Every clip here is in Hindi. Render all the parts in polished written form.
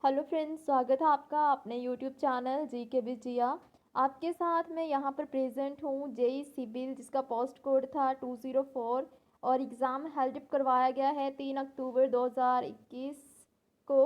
हेलो फ्रेंड्स, स्वागत है आपका अपने यूट्यूब चैनल जी के विद जिया। आपके साथ मैं यहाँ पर प्रेजेंट हूँ जेई सिविल, जिसका पोस्ट कोड था 204 और एग्ज़ाम हेल्ड करवाया गया है 3 अक्टूबर 2021 को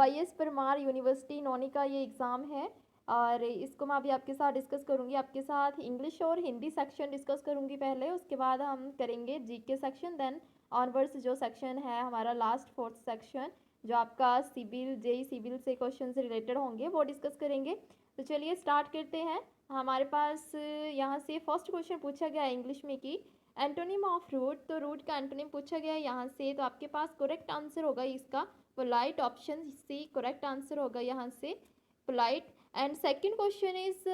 YS परमार यूनिवर्सिटी नोनी का ये एग्ज़ाम है। और इसको मैं अभी आपके साथ डिस्कस करूँगी। आपके साथ इंग्लिश और हिंदी सेक्शन डिस्कस करूँगी पहले, उसके बाद हम करेंगे जीके सेक्शन, देन ऑनवर्ड्स जो सेक्शन है हमारा लास्ट फोर्थ सेक्शन, जो आपका सिविल जेई सिविल से क्वेश्चन से रिलेटेड होंगे, वो डिस्कस करेंगे। तो चलिए स्टार्ट करते हैं। हमारे पास यहाँ से फर्स्ट क्वेश्चन पूछा गया है इंग्लिश में कि एंटोनिम ऑफ रूट, तो रूट का एंटोनिम पूछा गया है यहाँ से। तो आपके पास करेक्ट आंसर होगा इसका polite, option C correct answer होगा यहाँ से polite. And second question is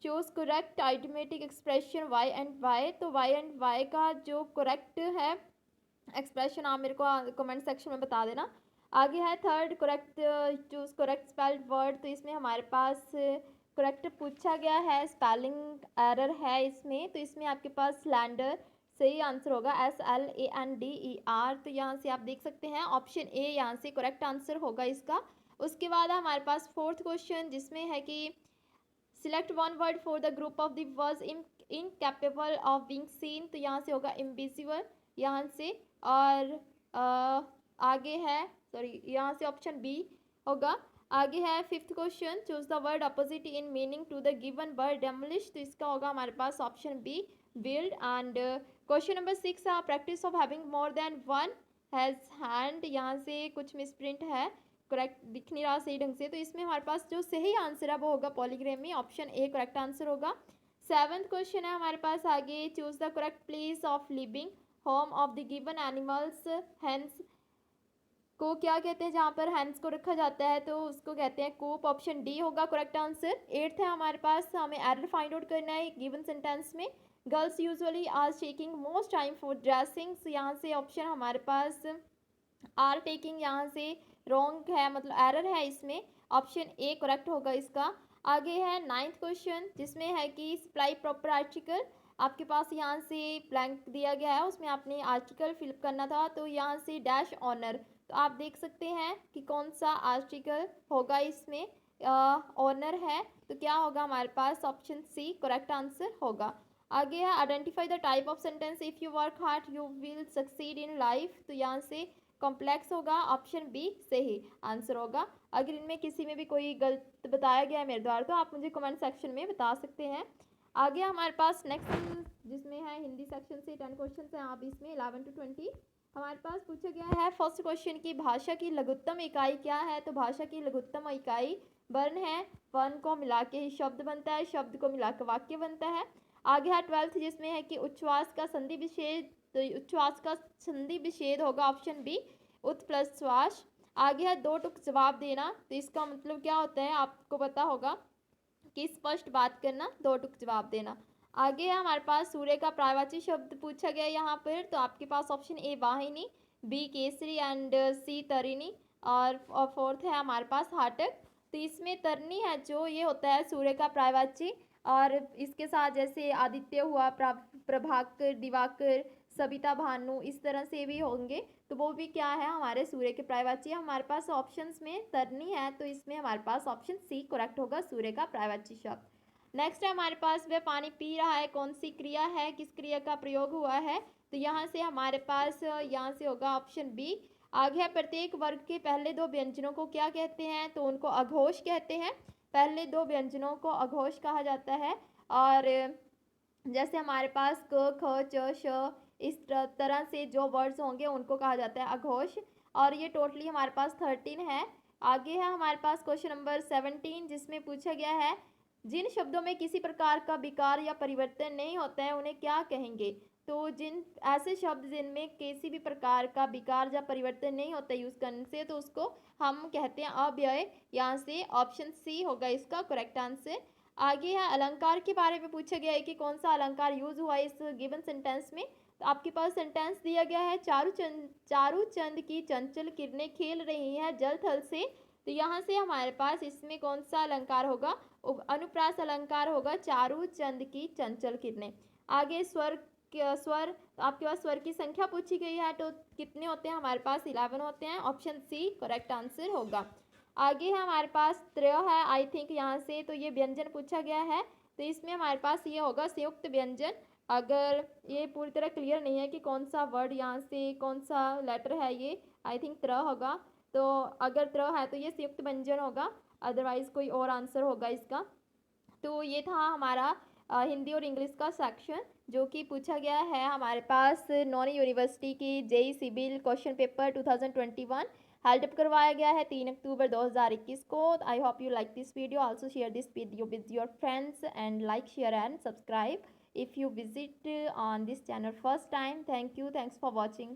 choose correct idiomatic expression Y and Y. तो वाई एंड वाई का जो करेक्ट है एक्सप्रेशन आप मेरे को कमेंट सेक्शन में बता देना। आगे है third correct choose correct spelled word. तो इसमें हमारे पास करेक्ट पूछा गया है, स्पेलिंग एरर है इसमें। तो इसमें आपके पास स्लैंडर सही आंसर होगा, SLANDER। तो यहाँ से आप देख सकते हैं ऑप्शन ए यहाँ से करेक्ट आंसर होगा इसका। उसके बाद हमारे पास फोर्थ क्वेश्चन जिसमें है कि select one word for the group of the words incapable of being seen. तो यहाँ से होगा इम्बिजिबल यहाँ से। और आगे है सॉरी यहाँ से ऑप्शन बी होगा। आगे है fifth question choose the word opposite in meaning to the given word demolish. तो इसका होगा हमारे पास option B build. And question number 6 है practice of having more than one husband. यहाँ से कुछ मिसप्रिंट है, करेक्ट दिख नहीं रहा सही ढंग से। तो इसमें हमारे पास जो सही आंसर है वो होगा पॉलीग्राम में ऑप्शन ए करेक्ट आंसर होगा। सेवंथ क्वेश्चन है हमारे पास आगे choose the correct place of living home of the given animals. Hens को क्या कहते हैं, जहाँ पर हैंस को रखा जाता है तो उसको कहते हैं कूप, ऑप्शन डी होगा करेक्ट आंसर। एट्थ है हमारे पास, हमें एरर फाइंड आउट करना है गिवन सेंटेंस में। Girls usually are taking most time for dressing. यहाँ से ऑप्शन हमारे पास आर टेकिंग यहाँ से रॉन्ग है, मतलब एरर है इसमें, ऑप्शन ए करेक्ट होगा इसका। आगे है नाइन्थ क्वेश्चन जिसमें है कि सप्लाई प्रॉपर आर्टिकल। आपके पास यहाँ से ब्लैंक दिया गया है, उसमें आपने आर्टिकल फिलअप करना था। तो यहाँ से डैश ऑनर, तो आप देख सकते हैं कि कौन सा आर्टिकल होगा इसमें, ऑनर है। तो क्या होगा हमारे पास ऑप्शन सी करेक्ट आंसर होगा। आगे है identify the type of sentence if you work hard you will succeed in life. तो यहाँ से कॉम्प्लेक्स होगा, ऑप्शन बी सही आंसर होगा। अगर इनमें किसी में भी कोई गलत बताया गया है मेरे द्वारा तो आप मुझे कमेंट सेक्शन में बता सकते हैं। आगे हमारे पास नेक्स्ट जिसमें है हिंदी सेक्शन से 10 क्वेश्चन हैं, आप इसमें 11 to 20 हमारे पास पूछा गया है। फर्स्ट क्वेश्चन की भाषा की लघुत्तम इकाई क्या है। तो भाषा की लघुत्तम इकाई वर्ण है, वर्ण को मिला के ही शब्द बनता है, शब्द को मिला के वाक्य बनता है। आगे है ट्वेल्थ जिसमें है कि उच्छ्वास का संधि विच्छेद। तो उच्छ्वास का संधि विच्छेद होगा ऑप्शन बी उत प्लस श्वास। आगे है दो टुक जवाब देना। तो इसका मतलब क्या होता है आपको पता होगा कि स्पष्ट बात करना, दो टुक जवाब देना। आगे है हमारे पास सूर्य का पर्यायवाची शब्द पूछा गया यहाँ पर। तो आपके पास ऑप्शन ए वाहिनी, बी केसरी एंड सी तरिणी। और फोर्थ है हमारे पास हाटक। तो इसमें तरनी है जो ये होता है सूर्य का पर्यायवाची, और इसके साथ जैसे आदित्य हुआ, प्रभाकर, दिवाकर, सविता, भानु, इस तरह से भी होंगे। तो वो भी क्या है हमारे सूर्य के पर्यायवाची। हमारे पास ऑप्शंस में तरनी है, तो इसमें हमारे पास ऑप्शन सी करेक्ट होगा सूर्य का पर्यायवाची शब्द। नेक्स्ट है हमारे पास वह पानी पी रहा है, कौन सी क्रिया है, किस क्रिया का प्रयोग हुआ है। तो यहाँ से हमारे पास यहाँ से होगा ऑप्शन बी। आगे है प्रत्येक वर्ग के पहले दो व्यंजनों को क्या कहते हैं। तो उनको अघोष कहते हैं, पहले दो व्यंजनों को अघोष कहा जाता है। और जैसे हमारे पास क ख च श इस तरह से जो वर्ड्स होंगे उनको कहा जाता है अघोष। और ये टोटली हमारे पास 13 है। आगे है हमारे पास क्वेश्चन नंबर 17 जिसमें पूछा गया है जिन शब्दों में किसी प्रकार का विकार या परिवर्तन नहीं होता है उन्हें क्या कहेंगे। तो जिन ऐसे शब्द जिनमें किसी भी प्रकार का विकार या परिवर्तन नहीं होता यूज़ करने से, तो उसको हम कहते हैं अव्यय। यहाँ से ऑप्शन सी होगा इसका करेक्ट आंसर। आगे है अलंकार के बारे में पूछा गया है कि कौन सा अलंकार यूज हुआ है इस गिवन सेंटेंस में। तो आपके पास सेंटेंस दिया गया है चारू चंद की चंचल किरणें खेल रही हैं जल थल से। तो यहाँ से हमारे पास इसमें कौन सा अलंकार होगा, अनुप्रास अलंकार होगा, चारू चंद की चंचल किरणें। आगे स्वर, स्वर तो आपके पास स्वर की संख्या पूछी गई है, तो कितने होते हैं हमारे पास 11 होते हैं, ऑप्शन सी करेक्ट आंसर होगा। आगे है हमारे पास त्र है, आई थिंक यहाँ से तो ये व्यंजन पूछा गया है, तो इसमें हमारे पास ये होगा संयुक्त व्यंजन। अगर ये पूरी तरह क्लियर नहीं है कि कौन सा वर्ड यहाँ से कौन सा लेटर है, ये आई थिंक त्र होगा। तो अगर त्र है तो ये संयुक्त व्यंजन होगा, अदरवाइज कोई और आंसर होगा इसका। तो ये था हमारा हिंदी और इंग्लिश का सेक्शन, जो कि पूछा गया है हमारे पास नॉन यूनिवर्सिटी की JE civil question paper 2021 held up करवाया गया है 3 अक्टूबर 2021 को। I hope you like this video, also share this video with your friends and like share and subscribe if you visit on this channel first time. Thank you, thanks for watching.